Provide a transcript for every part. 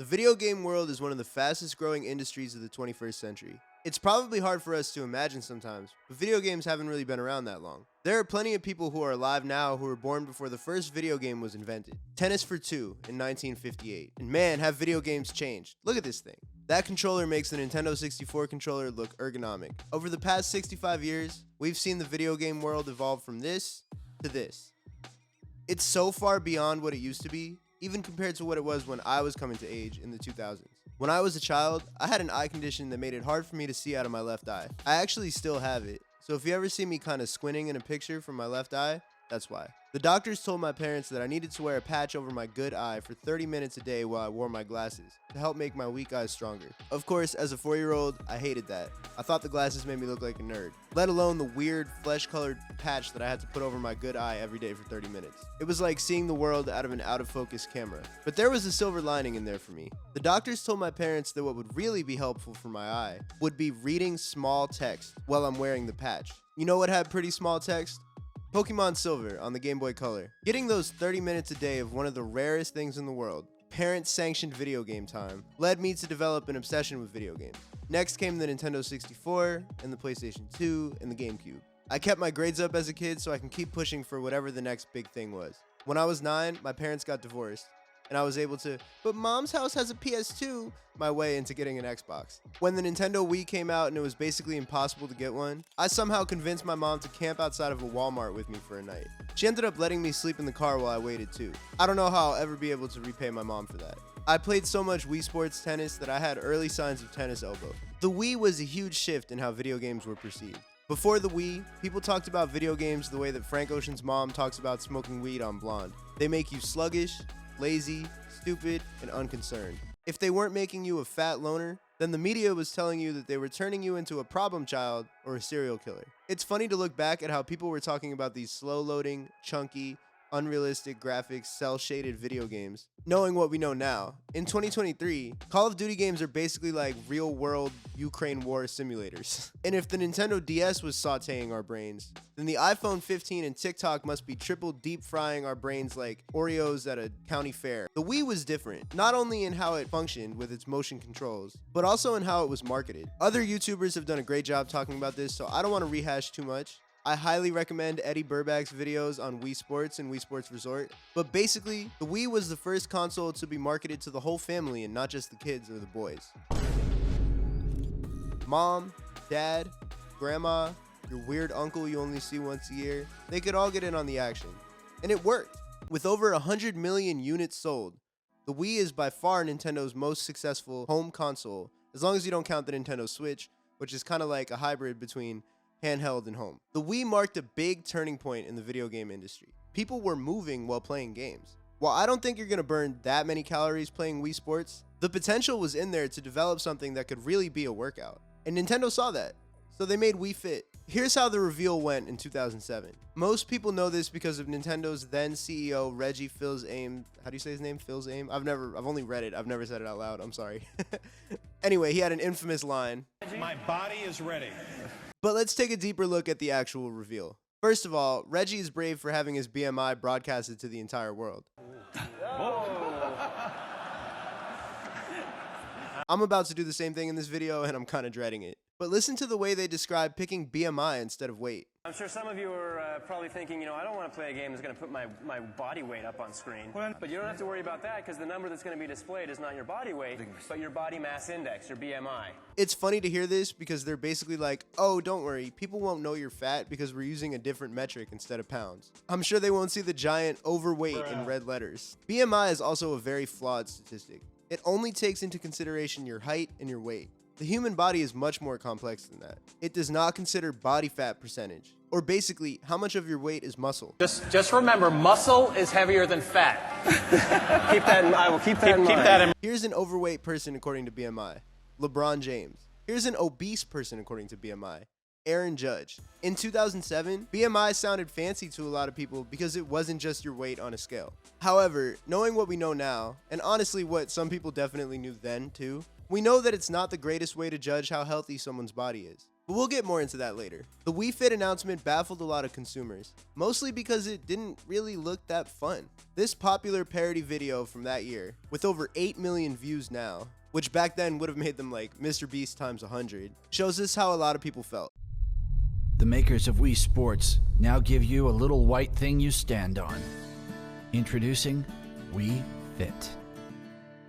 The video game world is one of the fastest growing industries of the 21st century. It's probably hard for us to imagine sometimes, but video games haven't really been around that long. There are plenty of people who are alive now who were born before the first video game was invented. Tennis for Two in 1958. And man, have video games changed. Look at this thing. That controller makes the Nintendo 64 controller look ergonomic. Over the past 65 years, we've seen the video game world evolve from this to this. It's so far beyond what it used to be, even compared to what it was when I was coming to age in the 2000s. When I was a child, I had an eye condition that made it hard for me to see out of my left eye. I actually still have it, so if you ever see me kind of squinting in a picture from my left eye, that's why. The doctors told my parents that I needed to wear a patch over my good eye for 30 minutes a day while I wore my glasses to help make my weak eyes stronger. Of course, as a 4-year-old, I hated that. I thought the glasses made me look like a nerd, let alone the weird flesh-colored patch that I had to put over my good eye every day for 30 minutes. It was like seeing the world out of an out-of-focus camera. But there was a silver lining in there for me. The doctors told my parents that what would really be helpful for my eye would be reading small text while I'm wearing the patch. You know what had pretty small text? Pokemon Silver on the Game Boy Color. Getting those 30 minutes a day of one of the rarest things in the world, parent-sanctioned video game time, led me to develop an obsession with video games. Next came the Nintendo 64, and the PlayStation 2, and the GameCube. I kept my grades up as a kid so I can keep pushing for whatever the next big thing was. When I was 9, my parents got divorced, and I was able to, but mom's house has a PS2, my way into getting an Xbox. When the Nintendo Wii came out and it was basically impossible to get one, I somehow convinced my mom to camp outside of a Walmart with me for a night. She ended up letting me sleep in the car while I waited too. I don't know how I'll ever be able to repay my mom for that. I played so much Wii Sports Tennis that I had early signs of tennis elbow. The Wii was a huge shift in how video games were perceived. Before the Wii, people talked about video games the way that Frank Ocean's mom talks about smoking weed on Blonde. They make you sluggish, lazy, stupid, and unconcerned. If they weren't making you a fat loner, then the media was telling you that they were turning you into a problem child or a serial killer. It's funny to look back at how people were talking about these slow-loading, chunky, unrealistic graphics, cel-shaded video games, knowing what we know now. In 2023, Call of Duty games are basically like real-world Ukraine war simulators. And if the Nintendo DS was sautéing our brains, then the iPhone 15 and TikTok must be triple deep-frying our brains like Oreos at a county fair. The Wii was different, not only in how it functioned with its motion controls, but also in how it was marketed. Other YouTubers have done a great job talking about this, so I don't want to rehash too much. I highly recommend Eddie Burback's videos on Wii Sports and Wii Sports Resort. But basically, the Wii was the first console to be marketed to the whole family and not just the kids or the boys. Mom, dad, grandma, your weird uncle you only see once a year, they could all get in on the action. And it worked. With over 100 million units sold, the Wii is by far Nintendo's most successful home console, as long as you don't count the Nintendo Switch, which is kind of like a hybrid between handheld and home. The Wii marked a big turning point in the video game industry. People were moving while playing games. While I don't think you're gonna burn that many calories playing Wii Sports, the potential was in there to develop something that could really be a workout. And Nintendo saw that, so they made Wii Fit. Here's how the reveal went in 2007. Most people know this because of Nintendo's then CEO Reggie Fils-Aime. How do you say his name? Fils-Aime? I've only read it. I've never said it out loud. I'm sorry. Anyway, he had an infamous line. My body is ready. But let's take a deeper look at the actual reveal. First of all, Reggie is brave for having his BMI broadcasted to the entire world. I'm about to do the same thing in this video and I'm kind of dreading it. But listen to the way they describe picking BMI instead of weight. I'm sure some of you are probably thinking, I don't want to play a game that's going to put my body weight up on screen. But you don't have to worry about that because the number that's going to be displayed is not your body weight, but your body mass index, your BMI. It's funny to hear this because they're basically like, oh, don't worry, people won't know you're fat because we're using a different metric instead of pounds. I'm sure they won't see the giant overweight in red letters. BMI is also a very flawed statistic. It only takes into consideration your height and your weight. The human body is much more complex than that. It does not consider body fat percentage, or basically how much of your weight is muscle. Just remember, muscle is heavier than fat. I will keep that in mind. Here's an overweight person according to BMI, LeBron James. Here's an obese person according to BMI, Aaron Judge. In 2007, BMI sounded fancy to a lot of people because it wasn't just your weight on a scale. However, knowing what we know now, and honestly what some people definitely knew then too, we know that it's not the greatest way to judge how healthy someone's body is. but we'll get more into that later. The Wii Fit announcement baffled a lot of consumers, mostly because it didn't really look that fun. This popular parody video from that year, with over 8 million views now, which back then would have made them like Mr. Beast times 100, shows us how a lot of people felt. The makers of Wii Sports now give you a little white thing you stand on. Introducing Wii Fit.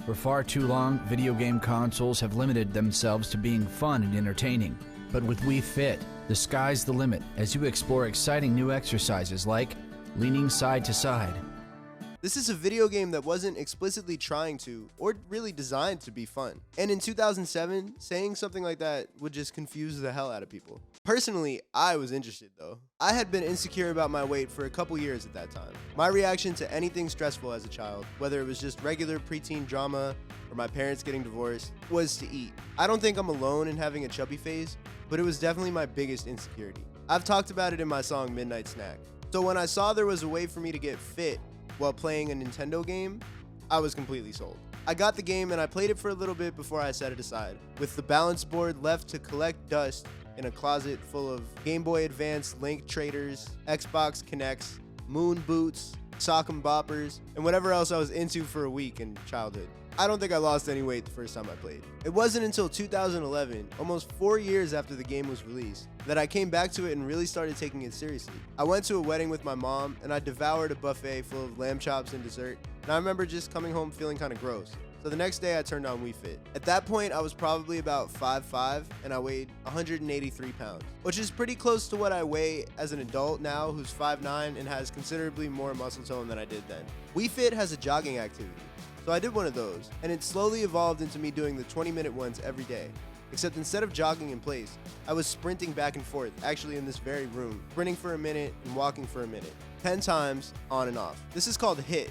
For far too long, video game consoles have limited themselves to being fun and entertaining. But with Wii Fit, the sky's the limit as you explore exciting new exercises like leaning side to side. This is a video game that wasn't explicitly trying to, or really designed to be fun. And in 2007, saying something like that would just confuse the hell out of people. Personally, I was interested though. I had been insecure about my weight for a couple years at that time. My reaction to anything stressful as a child, whether it was just regular preteen drama or my parents getting divorced, was to eat. I don't think I'm alone in having a chubby phase, but it was definitely my biggest insecurity. I've talked about it in my song Midnight Snack. So when I saw there was a way for me to get fit while playing a Nintendo game, I was completely sold. I got the game and I played it for a little bit before I set it aside, with the balance board left to collect dust in a closet full of Game Boy Advance Link traders, Xbox Kinects, moon boots, sock and boppers, and whatever else I was into for a week in childhood. I don't think I lost any weight the first time I played. It wasn't until 2011, almost 4 years after the game was released, that I came back to it and really started taking it seriously. I went to a wedding with my mom and I devoured a buffet full of lamb chops and dessert, and I remember just coming home feeling kind of gross. So the next day I turned on Wii Fit. At that point I was probably about 5'5" and I weighed 183 pounds, which is pretty close to what I weigh as an adult now who's 5'9" and has considerably more muscle tone than I did then. Wii Fit has a jogging activity. So I did one of those, and it slowly evolved into me doing the 20-minute ones every day. Except instead of jogging in place, I was sprinting back and forth, actually in this very room, sprinting for a minute and walking for a minute, 10 times on and off. This is called HIIT,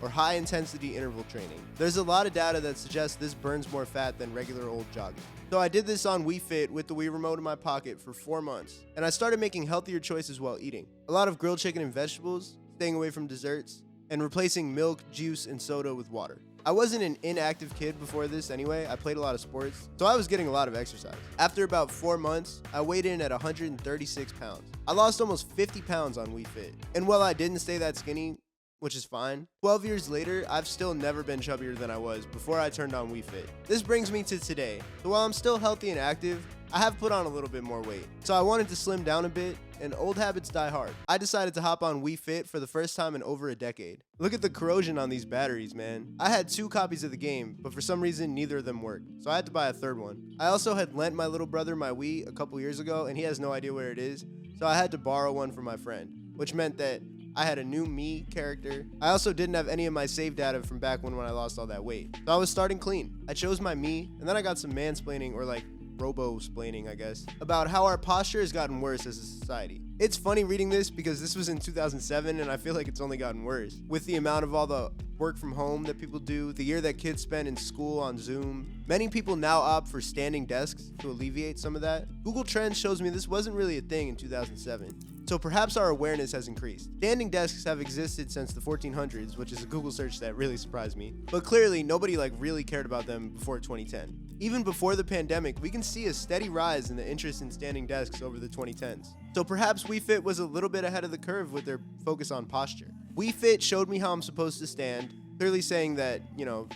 or high intensity interval training. There's a lot of data that suggests this burns more fat than regular old jogging. So I did this on Wii Fit with the Wii remote in my pocket for 4 months, and I started making healthier choices while eating. A lot of grilled chicken and vegetables, staying away from desserts, and replacing milk, juice, and soda with water. I wasn't an inactive kid before this anyway. I played a lot of sports, so I was getting a lot of exercise. After about 4 months, I weighed in at 136 pounds. I lost almost 50 pounds on Wii Fit. And while I didn't stay that skinny, which is fine, 12 years later, I've still never been chubbier than I was before I turned on Wii Fit. This brings me to today. So while I'm still healthy and active, I have put on a little bit more weight. So I wanted to slim down a bit, and old habits die hard. I decided to hop on Wii Fit for the first time in over a decade. Look at the corrosion on these batteries, man. I had 2 copies of the game, but for some reason neither of them worked, so I had to buy a third one. I also had lent my little brother my Wii a couple years ago, and he has no idea where it is, so I had to borrow one from my friend, which meant that I had a new me character. I also didn't have any of my save data from back when I lost all that weight, so I was starting clean. I chose my me, and then I got some mansplaining, or like robo-splaining, I guess, about how our posture has gotten worse as a society. It's funny reading this because this was in 2007 and I feel like it's only gotten worse. With the amount of all the work from home that people do, the year that kids spend in school on Zoom, many people now opt for standing desks to alleviate some of that. Google Trends shows me this wasn't really a thing in 2007. So perhaps our awareness has increased. Standing desks have existed since the 1400s, which is a Google search that really surprised me. But clearly nobody really cared about them before 2010. Even before the pandemic, we can see a steady rise in the interest in standing desks over the 2010s. So perhaps Wii Fit was a little bit ahead of the curve with their focus on posture. Wii Fit showed me how I'm supposed to stand, clearly saying that,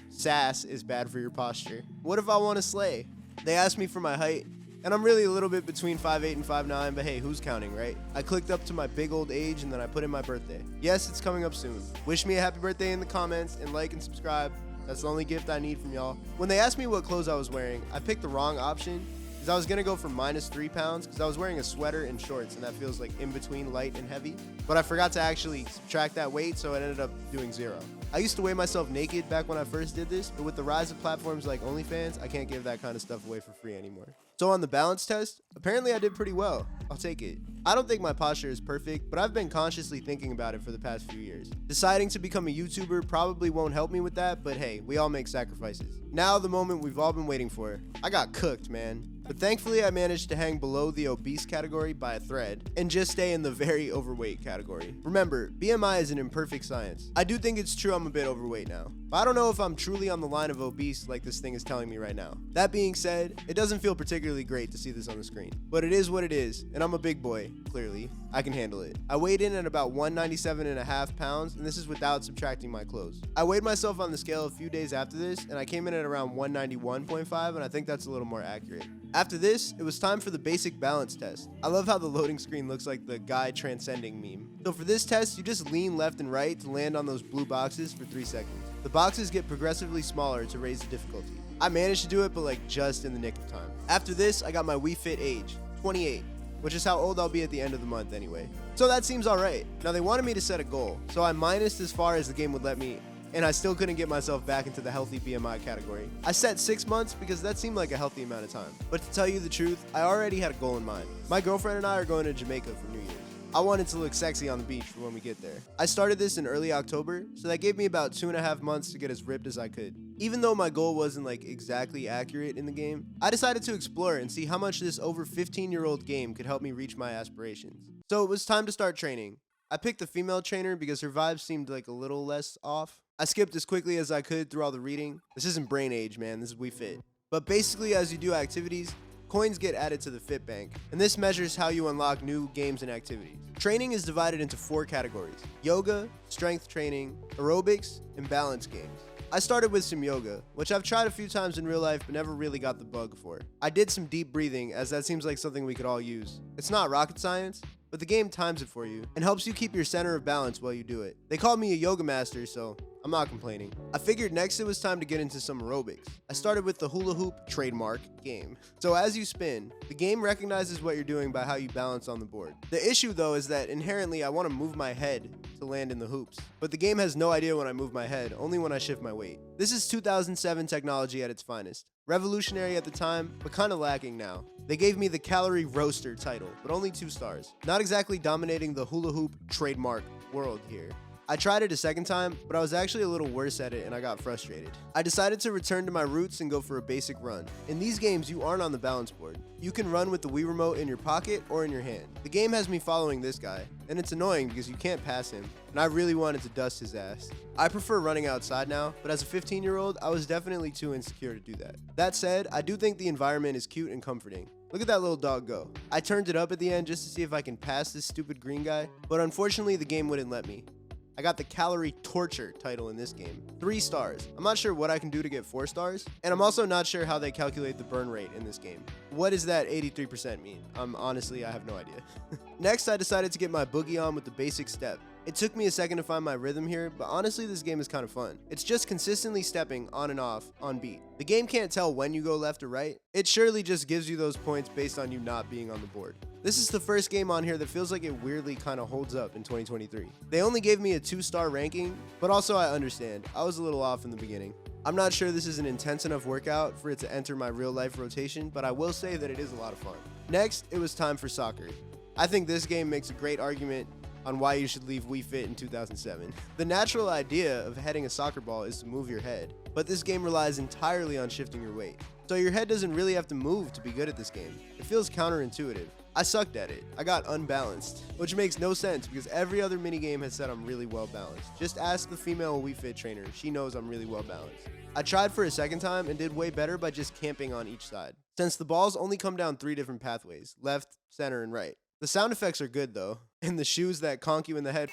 sass is bad for your posture. What if I want to slay? They asked me for my height, and I'm really a little bit between 5'8" and 5'9", but hey, who's counting, right? I clicked up to my big old age and then I put in my birthday. Yes, it's coming up soon. Wish me a happy birthday in the comments and like and subscribe. That's the only gift I need from y'all. When they asked me what clothes I was wearing, I picked the wrong option because I was gonna go for -3 pounds because I was wearing a sweater and shorts and that feels like in between light and heavy. But I forgot to actually subtract that weight, so it ended up doing 0. I used to weigh myself naked back when I first did this, but with the rise of platforms like OnlyFans, I can't give that kind of stuff away for free anymore. So on the balance test, apparently I did pretty well. I'll take it. I don't think my posture is perfect, but I've been consciously thinking about it for the past few years. Deciding to become a YouTuber probably won't help me with that, but hey, we all make sacrifices. Now the moment we've all been waiting for. I got cooked, man. But thankfully I managed to hang below the obese category by a thread and just stay in the very overweight category. Remember, BMI is an imperfect science. I do think it's true I'm a bit overweight now. but I don't know if I'm truly on the line of obese like this thing is telling me right now. That being said, it doesn't feel particularly great to see this on the screen, but it is what it is, and I'm a big boy, clearly. I can handle it. I weighed in at about 197.5 pounds, and this is without subtracting my clothes. I weighed myself on the scale a few days after this, and I came in at around 191.5, and I think that's a little more accurate. After this, it was time for the basic balance test. I love how the loading screen looks like the guy transcending meme. So for this test, you just lean left and right to land on those blue boxes for 3 seconds. The boxes get progressively smaller to raise the difficulty. I managed to do it, but like just in the nick of time. After this, I got my Wii Fit age, 28, which is how old I'll be at the end of the month anyway. So that seems alright. Now they wanted me to set a goal, so I minused as far as the game would let me, and I still couldn't get myself back into the healthy BMI category. I set 6 months because that seemed like a healthy amount of time. But to tell you the truth, I already had a goal in mind. My girlfriend and I are going to Jamaica for New Year's. I wanted to look sexy on the beach for when we get there. I started this in early October, so that gave me about 2.5 months to get as ripped as I could. Even though my goal wasn't like exactly accurate in the game, I decided to explore and see how much this over 15-year-old game could help me reach my aspirations. So it was time to start training. I picked the female trainer because her vibes seemed like a little less off. I skipped as quickly as I could through all the reading. This isn't brain age, man, this is Wii Fit. But basically, as you do activities, coins get added to the Fit Bank, and this measures how you unlock new games and activities. Training is divided into 4 categories: yoga, strength training, aerobics, and balance games. I started with some yoga, which I've tried a few times in real life but never really got the bug for. I did some deep breathing, as that seems like something we could all use. It's not rocket science, but the game times it for you and helps you keep your center of balance while you do it. They called me a yoga master, so I'm not complaining. I figured next it was time to get into some aerobics. I started with the hula hoop trademark game. So as you spin, the game recognizes what you're doing by how you balance on the board. The issue though is that inherently I want to move my head to land in the hoops, but the game has no idea when I move my head, only when I shift my weight. This is 2007 technology at its finest. Revolutionary at the time, but kinda lacking now. They gave me the Calorie Roaster title, but only 2 stars. Not exactly dominating the hula hoop trademark world here. I tried it a second time, but I was actually a little worse at it and I got frustrated. I decided to return to my roots and go for a basic run. In these games, you aren't on the balance board. You can run with the Wii Remote in your pocket or in your hand. The game has me following this guy, and it's annoying because you can't pass him, and I really wanted to dust his ass. I prefer running outside now, but as a 15-year-old, I was definitely too insecure to do that. That said, I do think the environment is cute and comforting. Look at that little dog go. I turned it up at the end just to see if I can pass this stupid green guy, but unfortunately the game wouldn't let me. I got the Calorie Torture title in this game. 3 stars. I'm not sure what I can do to get 4 stars, and I'm also not sure how they calculate the burn rate in this game. What does that 83% mean? Honestly, I have no idea. Next, I decided to get my boogie on with the basic step. It took me a second to find my rhythm here, but honestly this game is kind of fun. It's just consistently stepping on and off on beat. The game can't tell when you go left or right. It surely just gives you those points based on you not being on the board. This is the first game on here that feels like it weirdly kind of holds up in 2023. They only gave me a 2-star ranking, but also I understand. I was a little off in the beginning. I'm not sure this is an intense enough workout for it to enter my real life rotation, but I will say that it is a lot of fun. Next, it was time for soccer. I think this game makes a great argument on why you should leave Wii Fit in 2007. The natural idea of heading a soccer ball is to move your head, but this game relies entirely on shifting your weight. So your head doesn't really have to move to be good at this game. It feels counterintuitive. I sucked at it. I got unbalanced, which makes no sense because every other minigame has said I'm really well balanced. Just ask the female Wii Fit trainer. She knows I'm really well balanced. I tried for a second time and did way better by just camping on each side. Since the balls only come down 3 different pathways, left, center, and right. The sound effects are good though, and the shoes that conk you in the head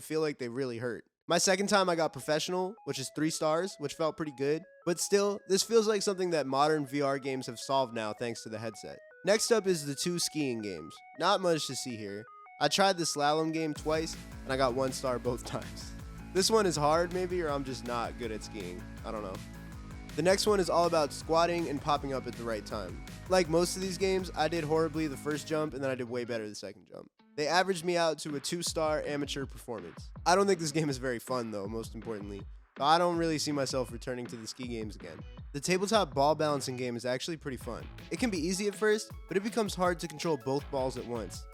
feel like they really hurt. My second time I got professional, which is 3 stars, which felt pretty good, but still, this feels like something that modern VR games have solved now thanks to the headset. Next up is the 2 skiing games. Not much to see here. I tried the slalom game twice, and I got 1 star both times. This one is hard maybe, or I'm just not good at skiing. I don't know. The next one is all about squatting and popping up at the right time. Like most of these games, I did horribly the first jump and then I did way better the second jump. They averaged me out to a 2-star amateur performance. I don't think this game is very fun though, most importantly. But I don't really see myself returning to the ski games again. The tabletop ball balancing game is actually pretty fun. It can be easy at first, but it becomes hard to control both balls at once.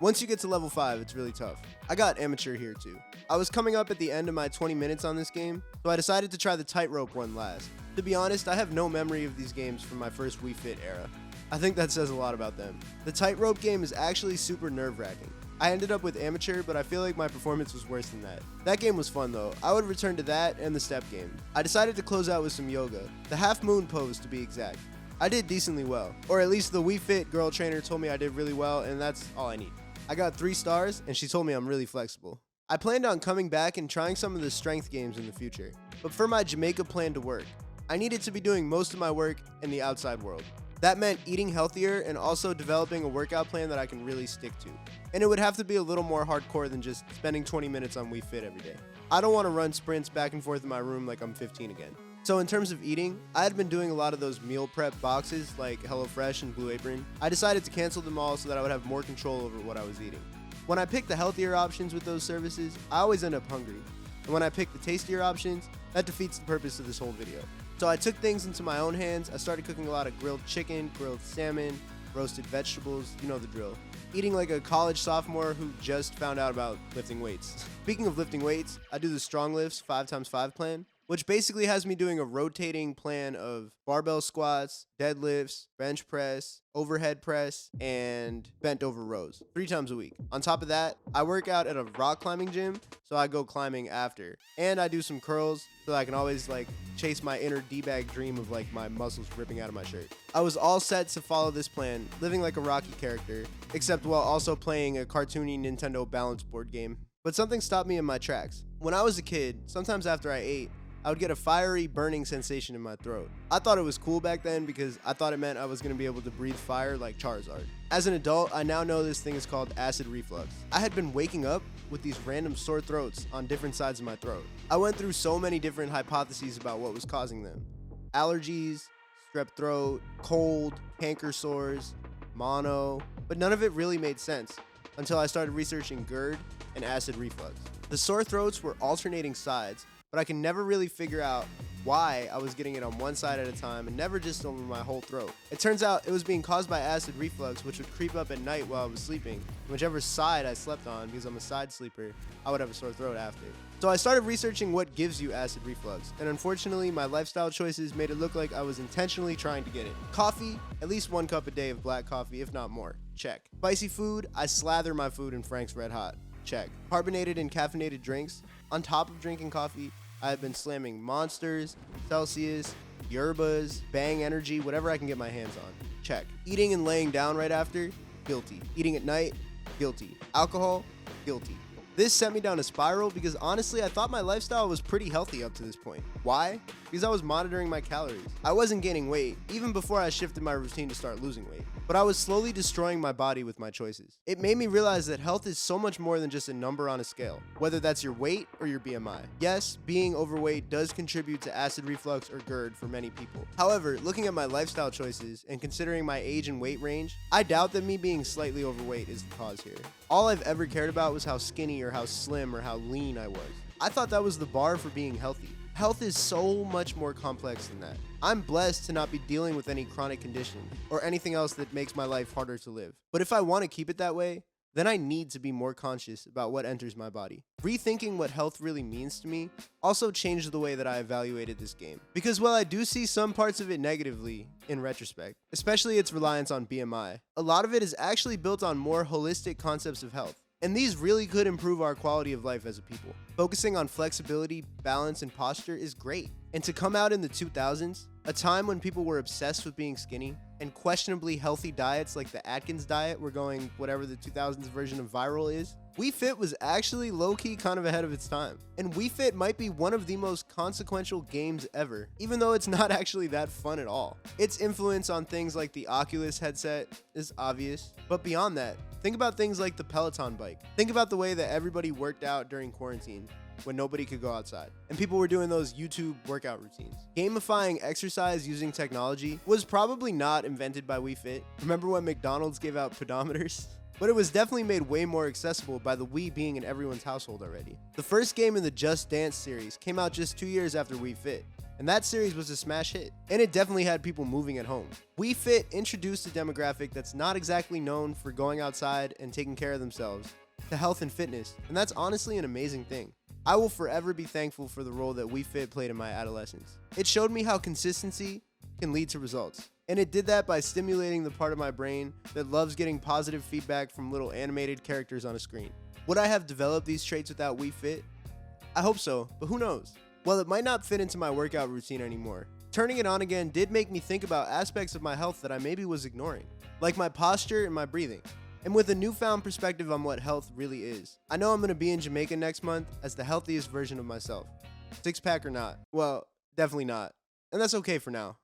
Once you get to level 5, it's really tough. I got amateur here too. I was coming up at the end of my 20 minutes on this game, so I decided to try the tightrope one last. To be honest, I have no memory of these games from my first Wii Fit era. I think that says a lot about them. The tightrope game is actually super nerve-wracking. I ended up with amateur, but I feel like my performance was worse than that. That game was fun though. I would return to that and the step game. I decided to close out with some yoga, the half moon pose to be exact. I did decently well, or at least the Wii Fit girl trainer told me I did really well, and that's all I need. I got 3 stars, and she told me I'm really flexible. I planned on coming back and trying some of the strength games in the future, but for my Jamaica plan to work, I needed to be doing most of my work in the outside world. That meant eating healthier and also developing a workout plan that I can really stick to. And it would have to be a little more hardcore than just spending 20 minutes on Wii Fit every day. I don't want to run sprints back and forth in my room like I'm 15 again. So in terms of eating, I had been doing a lot of those meal prep boxes like HelloFresh and Blue Apron. I decided to cancel them all so that I would have more control over what I was eating. When I pick the healthier options with those services, I always end up hungry. And when I pick the tastier options, that defeats the purpose of this whole video. So I took things into my own hands. I started cooking a lot of grilled chicken, grilled salmon, roasted vegetables, you know the drill. Eating like a college sophomore who just found out about lifting weights. Speaking of lifting weights, I do the Strong Lifts 5x5 plan, which basically has me doing a rotating plan of barbell squats, deadlifts, bench press, overhead press, and bent over rows 3 times a week. On top of that, I work out at a rock climbing gym, so I go climbing after. And I do some curls so that I can always like chase my inner D-bag dream of like my muscles ripping out of my shirt. I was all set to follow this plan, living like a Rocky character, except while also playing a cartoony Nintendo balance board game. But something stopped me in my tracks. When I was a kid, sometimes after I ate, I would get a fiery burning sensation in my throat. I thought it was cool back then because I thought it meant I was going to be able to breathe fire like Charizard. As an adult, I now know this thing is called acid reflux. I had been waking up with these random sore throats on different sides of my throat. I went through so many different hypotheses about what was causing them. Allergies, strep throat, cold, canker sores, mono, but none of it really made sense until I started researching GERD and acid reflux. The sore throats were alternating sides, but I can never really figure out why I was getting it on one side at a time and never just over my whole throat. It turns out it was being caused by acid reflux, which would creep up at night while I was sleeping. Whichever side I slept on, because I'm a side sleeper, I would have a sore throat after. So I started researching what gives you acid reflux, and unfortunately my lifestyle choices made it look like I was intentionally trying to get it. Coffee, at least 1 cup a day of black coffee, if not more. Check. Spicy food, I slather my food in Frank's Red Hot. Check. Carbonated and caffeinated drinks, on top of drinking coffee, I have been slamming Monsters, Celsius, Yerbas, Bang Energy, whatever I can get my hands on. Check. Eating and laying down right after? Guilty. Eating at night? Guilty. Alcohol? Guilty. This sent me down a spiral because honestly, I thought my lifestyle was pretty healthy up to this point. Why? Because I was monitoring my calories. I wasn't gaining weight, even before I shifted my routine to start losing weight. But I was slowly destroying my body with my choices. It made me realize that health is so much more than just a number on a scale, whether that's your weight or your BMI. Yes, being overweight does contribute to acid reflux or GERD for many people. However, looking at my lifestyle choices and considering my age and weight range, I doubt that me being slightly overweight is the cause here. All I've ever cared about was how skinny or how slim or how lean I was. I thought that was the bar for being healthy. Health is so much more complex than that. I'm blessed to not be dealing with any chronic condition or anything else that makes my life harder to live. But if I want to keep it that way, then I need to be more conscious about what enters my body. Rethinking what health really means to me also changed the way that I evaluated this game. Because while I do see some parts of it negatively in retrospect, especially its reliance on BMI, a lot of it is actually built on more holistic concepts of health. And these really could improve our quality of life as a people. Focusing on flexibility, balance, and posture is great. And to come out in the 2000s, a time when people were obsessed with being skinny, and questionably healthy diets like the Atkins diet were going whatever the 2000s version of viral is, Wii Fit was actually low-key kind of ahead of its time. And Wii Fit might be one of the most consequential games ever, even though it's not actually that fun at all. Its influence on things like the Oculus headset is obvious, but beyond that, think about things like the Peloton bike. Think about the way that everybody worked out during quarantine when nobody could go outside, and people were doing those YouTube workout routines. Gamifying exercise using technology was probably not invented by Wii Fit. Remember when McDonald's gave out pedometers? But it was definitely made way more accessible by the Wii being in everyone's household already. The first game in the Just Dance series came out just 2 years after Wii Fit, and that series was a smash hit, and it definitely had people moving at home. Wii Fit introduced a demographic that's not exactly known for going outside and taking care of themselves to health and fitness, and that's honestly an amazing thing. I will forever be thankful for the role that Wii Fit played in my adolescence. It showed me how consistency can lead to results. And it did that by stimulating the part of my brain that loves getting positive feedback from little animated characters on a screen. Would I have developed these traits without Wii Fit? I hope so, but who knows? Well, it might not fit into my workout routine anymore. Turning it on again did make me think about aspects of my health that I maybe was ignoring, like my posture and my breathing. And with a newfound perspective on what health really is, I know I'm going to be in Jamaica next month as the healthiest version of myself. Six pack or not. Well, definitely not. And that's okay for now.